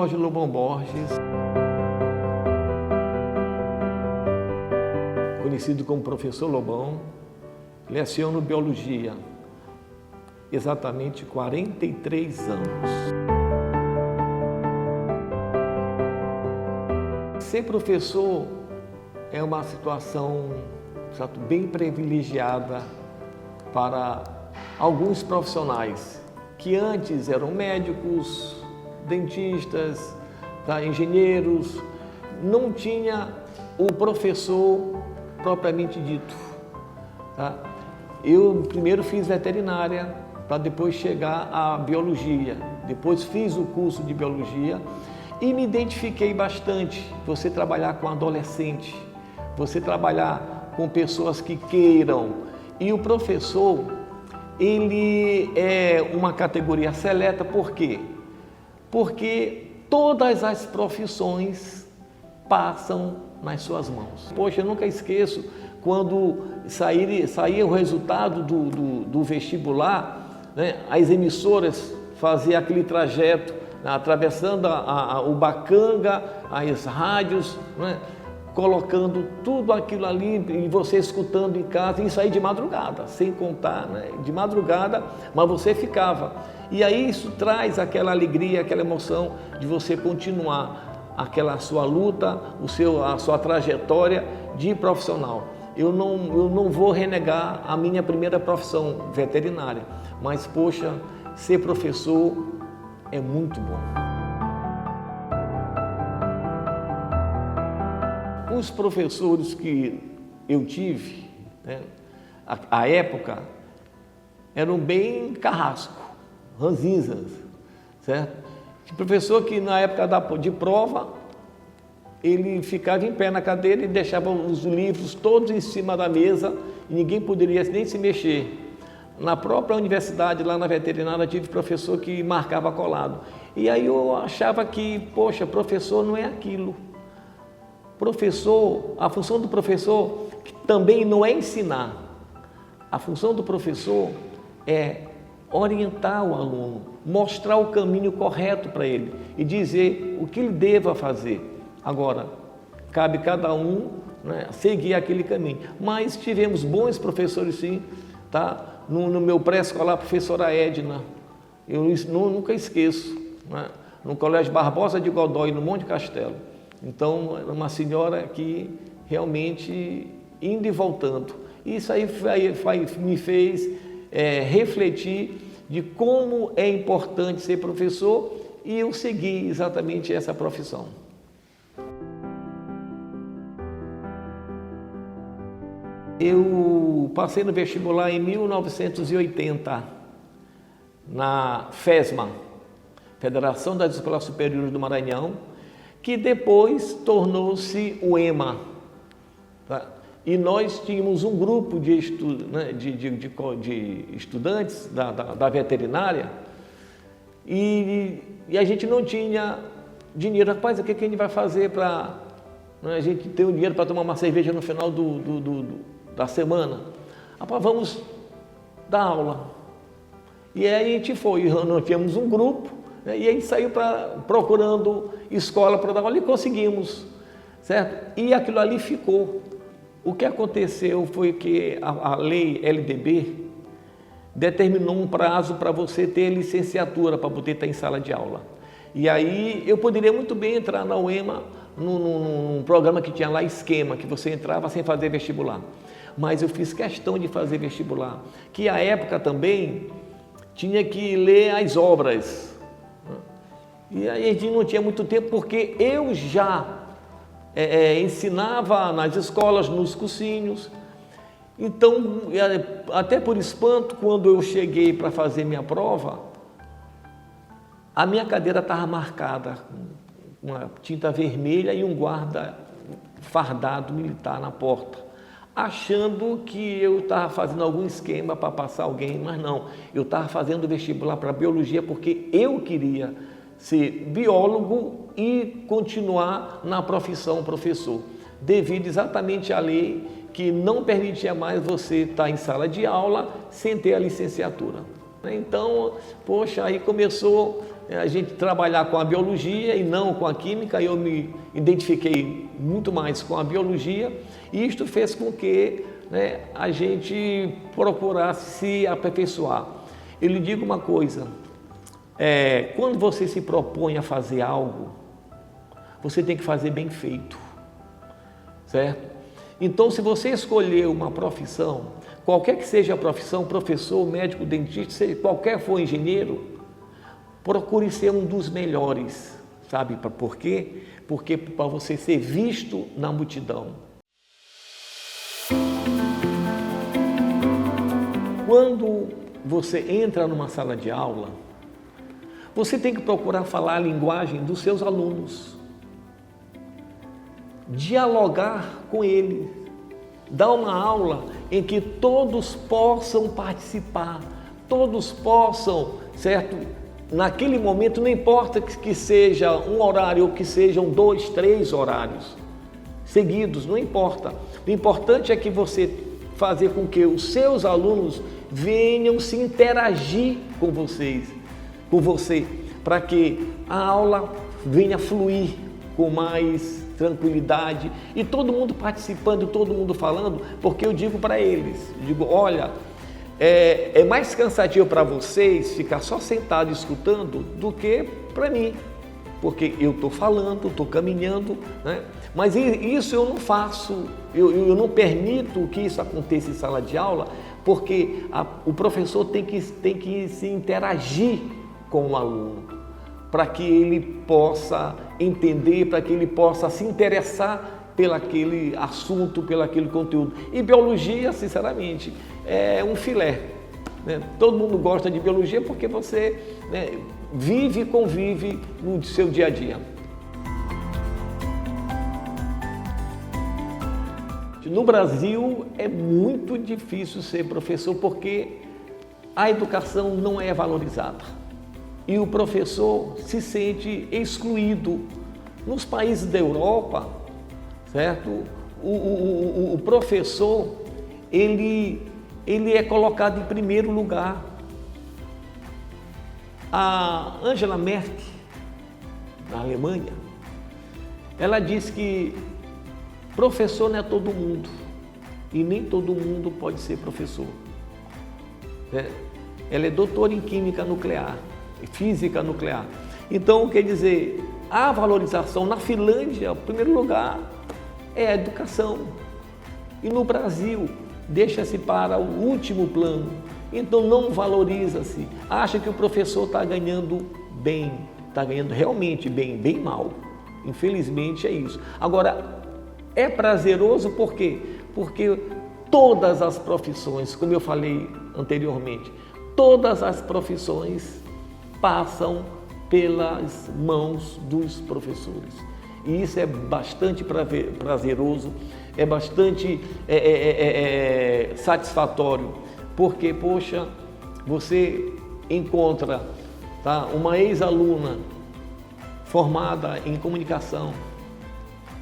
Jorge Lobão Borges, conhecido como Professor Lobão, leciono Biologia, exatamente 43 anos. Ser professor é uma situação bem privilegiada para alguns profissionais que antes eram médicos, dentistas, engenheiros, não tinha o professor propriamente dito. Eu primeiro fiz veterinária para depois chegar à biologia, depois fiz o curso de biologia e me identifiquei bastante. Você trabalhar com adolescente, você trabalhar com pessoas que queiram, e o professor, ele é uma categoria seleta. Por quê? Porque todas as profissões passam nas suas mãos. Poxa, eu nunca esqueço quando saía o resultado do vestibular, né? As emissoras faziam aquele trajeto, atravessando o Bacanga, as rádios, né? Colocando tudo aquilo ali e você escutando em casa, e isso aí de madrugada, sem contar, né? De madrugada, mas você ficava. E aí isso traz aquela alegria, aquela emoção de você continuar aquela sua luta, a sua trajetória de profissional. Eu não vou renegar a minha primeira profissão, veterinária, mas poxa, ser professor é muito bom. Os professores que eu tive, né, à época, eram bem carrasco, ranzinzas, certo? Professor que na época de prova, ele ficava em pé na cadeira e deixava os livros todos em cima da mesa e ninguém poderia nem se mexer. Na própria universidade, lá na veterinária, tive professor que marcava colado. E aí eu achava que, poxa, professor não é aquilo. Professor, a função do professor também não é ensinar. A função do professor é orientar o aluno, mostrar o caminho correto para ele e dizer o que ele deva fazer. Agora, cabe cada um, né, seguir aquele caminho. Mas tivemos bons professores, sim, tá? No meu pré-escolar, a professora Edna, eu nunca esqueço, né? No Colégio Barbosa de Godói, no Monte Castelo. Então, era uma senhora que realmente indo e voltando. Isso aí me fez refletir de como é importante ser professor, e eu segui exatamente essa profissão. Eu passei no vestibular em 1980, na FESMA, Federação das Escolas Superiores do Maranhão, que depois tornou-se o EMA. Tá? E nós tínhamos um grupo de estudantes da veterinária e a gente não tinha dinheiro. Rapaz, o que a gente vai fazer para a gente ter um dinheiro para tomar uma cerveja no final da semana? Rapaz, vamos dar aula. E aí a gente foi, nós tínhamos um grupo, né, e a gente saiu procurando escola para dar aula e conseguimos, certo? E aquilo ali ficou. O que aconteceu foi que a lei LDB determinou um prazo para você ter licenciatura, para poder estar em sala de aula. E aí eu poderia muito bem entrar na UEMA, num programa que tinha lá, Esquema, que você entrava sem fazer vestibular. Mas eu fiz questão de fazer vestibular, que à época também tinha que ler as obras. E aí a gente não tinha muito tempo, porque eu já ensinava nas escolas, nos cursinhos. Então, até por espanto, quando eu cheguei para fazer minha prova, a minha cadeira estava marcada com uma tinta vermelha e um guarda fardado militar na porta, achando que eu estava fazendo algum esquema para passar alguém, mas não. Eu estava fazendo vestibular para biologia porque eu queria ser biólogo e continuar na profissão professor, devido exatamente à lei que não permitia mais você estar em sala de aula sem ter a licenciatura. Então, poxa, aí começou a gente trabalhar com a biologia e não com a química. Eu me identifiquei muito mais com a biologia e isto fez com que, né, a gente procurasse se aperfeiçoar. Eu lhe digo uma coisa, quando você se propõe a fazer algo, você tem que fazer bem feito, certo? Então, se você escolher uma profissão, qualquer que seja a profissão, professor, médico, dentista, seja qualquer for engenheiro, procure ser um dos melhores, sabe por quê? Porque para você ser visto na multidão. Quando você entra numa sala de aula, você tem que procurar falar a linguagem dos seus alunos, dialogar com eles, dar uma aula em que todos possam participar, todos possam, certo? Naquele momento, não importa que seja um horário ou que sejam 2, 3 horários seguidos, não importa. O importante é que você fazer com que os seus alunos venham se interagir com você, para que a aula venha fluir com mais tranquilidade e todo mundo participando, todo mundo falando, porque eu digo para eles, olha, é mais cansativo para vocês ficar só sentado escutando do que para mim, porque eu estou falando, estou caminhando, né? Mas isso eu não faço, eu não permito que isso aconteça em sala de aula, porque o professor tem que se interagir com o aluno, para que ele possa entender, para que ele possa se interessar pelo aquele assunto, pelo aquele conteúdo. E biologia, sinceramente, é um filé, né? Todo mundo gosta de biologia porque você, né, vive e convive no seu dia a dia. No Brasil é muito difícil ser professor porque a educação não é valorizada e o professor se sente excluído. Nos países da Europa, certo? O professor, ele é colocado em primeiro lugar. A Angela Merkel, na Alemanha, ela diz que professor não é todo mundo e nem todo mundo pode ser professor. Ela é doutora em química nuclear, física nuclear. Então, quer dizer, a valorização na Finlândia, em primeiro lugar, é a educação. E no Brasil, deixa-se para o último plano. Então, não valoriza-se. Acha que o professor está ganhando bem, está ganhando realmente bem, bem mal. Infelizmente, é isso. Agora, é prazeroso por quê? Porque todas as profissões, como eu falei anteriormente, todas as profissões passam pelas mãos dos professores. E isso é bastante prazeroso, é bastante satisfatório, porque, poxa, você encontra, tá, uma ex-aluna formada em comunicação,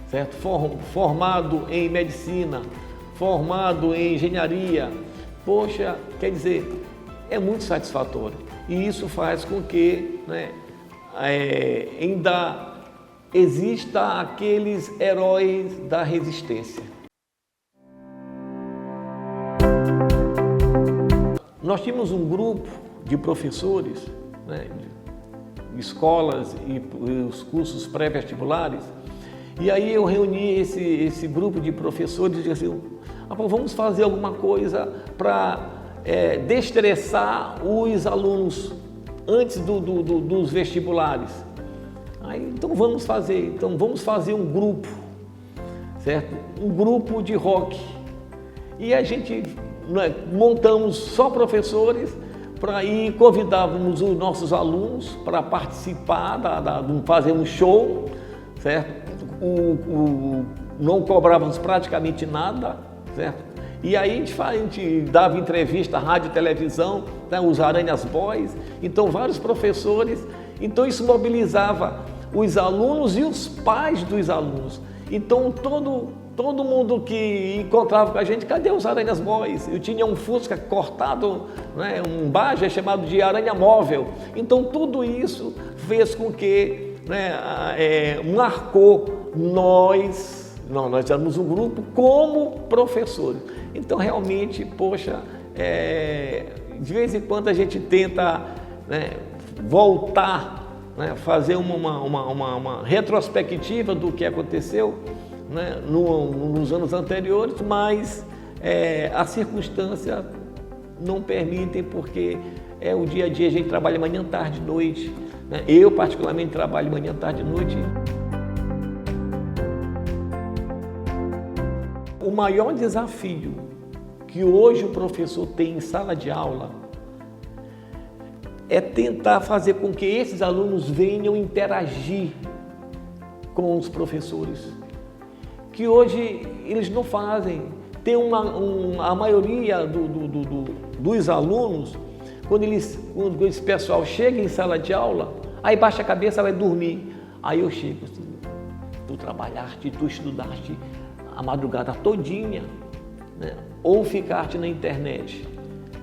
certo? Formado em medicina, formado em engenharia. Poxa, quer dizer, é muito satisfatório. E isso faz com que, né, ainda exista aqueles heróis da resistência. Nós tínhamos um grupo de professores, né, de escolas e os cursos pré-vestibulares, e aí eu reuni esse grupo de professores e disse assim, vamos fazer alguma coisa para destressar os alunos antes dos vestibulares. Aí, então vamos fazer um grupo, certo? Um grupo de rock. E a gente, né, montamos só professores para ir, convidávamos os nossos alunos para participar, fazer um show, certo? Não cobrávamos praticamente nada, certo? E aí a gente dava entrevista, rádio, televisão, né, os Aranhas Boys, então vários professores, então isso mobilizava os alunos e os pais dos alunos. Então Todo mundo que encontrava com a gente, cadê os aranhas-móveis? Eu tinha um Fusca cortado, né, um Baja chamado de aranha móvel. Então tudo isso fez com que, né, marcou nós éramos um grupo como professores. Então realmente, poxa, de vez em quando a gente tenta, né, voltar, né, fazer uma retrospectiva do que aconteceu, né, nos anos anteriores, mas as circunstâncias não permitem, porque o dia a dia, a gente trabalha manhã, tarde, noite, né? Eu particularmente trabalho manhã, tarde, noite. O maior desafio que hoje o professor tem em sala de aula é tentar fazer com que esses alunos venham interagir com os professores, que hoje eles não fazem. Tem a maioria dos alunos, quando esse pessoal chega em sala de aula, aí baixa a cabeça, vai dormir. Aí eu chego assim, tu trabalhaste, tu estudaste a madrugada todinha, né? Ou ficaste na internet,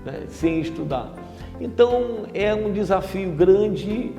né, sem estudar. Então é um desafio grande,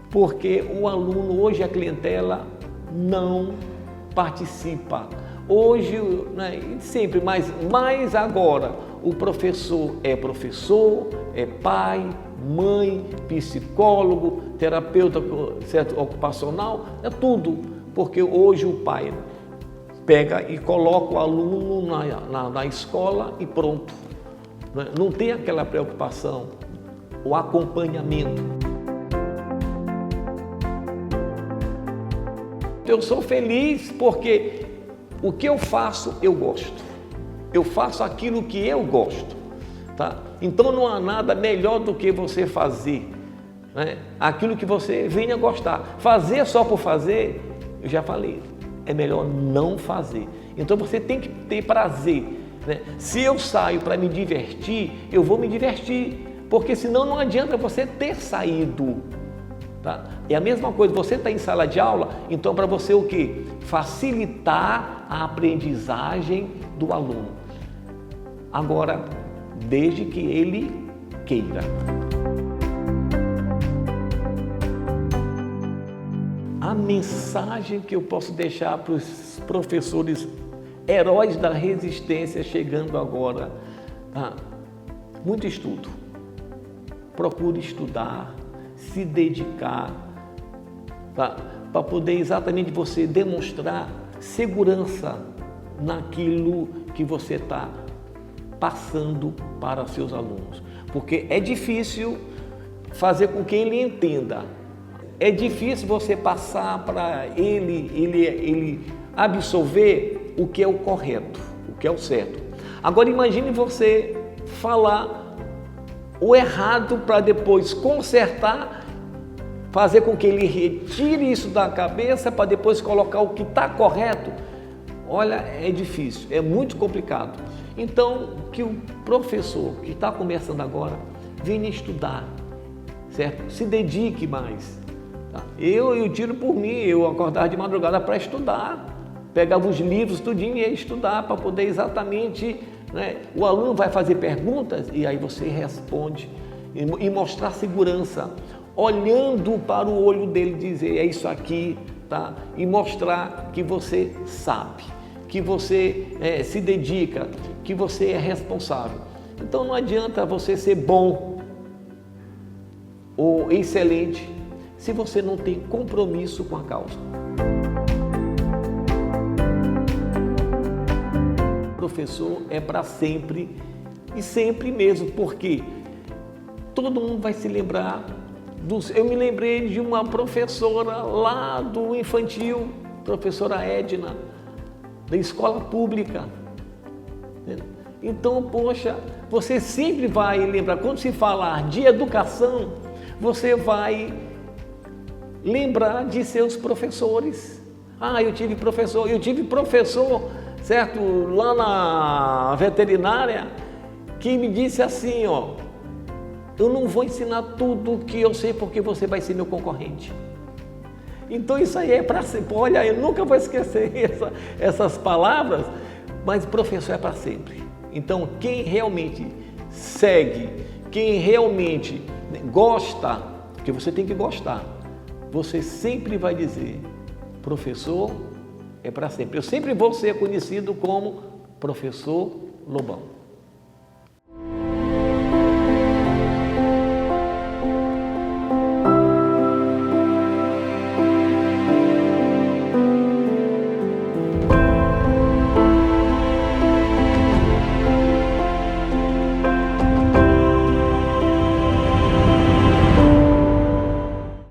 porque o aluno hoje, a clientela, não participa. Hoje, né, sempre, mas agora, o professor, é pai, mãe, psicólogo, terapeuta, certo, ocupacional, é tudo, porque hoje o pai pega e coloca o aluno na escola e pronto. Né? Não tem aquela preocupação, o acompanhamento. Eu sou feliz porque o que eu faço, eu gosto. Eu faço aquilo que eu gosto. Tá? Então não há nada melhor do que você fazer, né, aquilo que você venha gostar. Fazer só por fazer, eu já falei, é melhor não fazer. Então você tem que ter prazer, né? Se eu saio para me divertir, eu vou me divertir, porque senão não adianta você ter saído. Tá? É a mesma coisa, você está em sala de aula, então para você o quê? Facilitar a aprendizagem do aluno. Agora, desde que ele queira. A mensagem que eu posso deixar para os professores heróis da resistência chegando agora, tá? Muito estudo. Procure estudar, se dedicar, tá? Para poder exatamente você demonstrar segurança naquilo que você está passando para seus alunos. Porque é difícil fazer com que ele entenda. É difícil você passar para ele absorver o que é o correto, o que é o certo. Agora imagine você falar o errado para depois consertar, fazer com que ele retire isso da cabeça para depois colocar o que está correto. Olha, é difícil, é muito complicado. Então, que o professor que está começando agora venha estudar, certo? Se dedique mais. Tá? Eu tiro por mim, eu acordava de madrugada para estudar, pegava os livros tudinho e ia estudar para poder exatamente, né? O aluno vai fazer perguntas e aí você responde e mostrar segurança, olhando para o olho dele, dizer é isso aqui, tá? E mostrar que você sabe, que você se dedica, que você é responsável. Então não adianta você ser bom ou excelente se você não tem compromisso com a causa. O professor é para sempre e sempre mesmo, porque todo mundo vai se lembrar eu me lembrei de uma professora lá do infantil, professora Edna, da escola pública. Então, poxa, você sempre vai lembrar, quando se falar de educação, você vai lembrar de seus professores. Ah, eu tive professor, certo, lá na veterinária, que me disse assim, ó, eu não vou ensinar tudo que eu sei porque você vai ser meu concorrente. Então isso aí é para sempre. Olha, eu nunca vou esquecer essas palavras, mas professor é para sempre. Então quem realmente segue, quem realmente gosta, porque você tem que gostar, você sempre vai dizer, professor é para sempre. Eu sempre vou ser conhecido como professor Lobão.